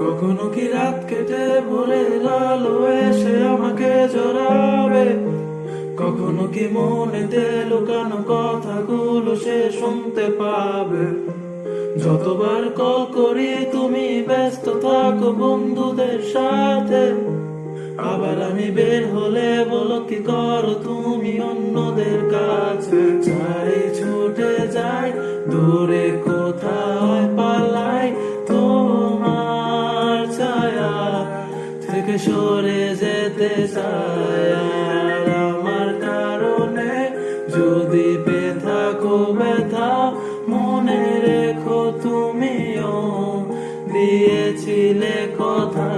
কখনো কি রাত কেটে ভোরের আলো এসে আমাকে জড়াবে, কখনো কি মনেতে লুকানো কথাগুলো সে শুনতে পাবে। যতবার কল করি তুমি ব্যস্ত থাকো বন্ধুদের সাথে, আবার আমি বের হলে বলো কি করো তুমি অন্যদের কাছে। চাই ছুটে যাই দূরে কোথাও পালাই, তোমার ছায়া থেকে সরে যেতে চাই। আর আমার কারণে যদি পেয়ে থাকো ব্যথা, মনে রেখো তুমিও দিয়েছিলে কথা।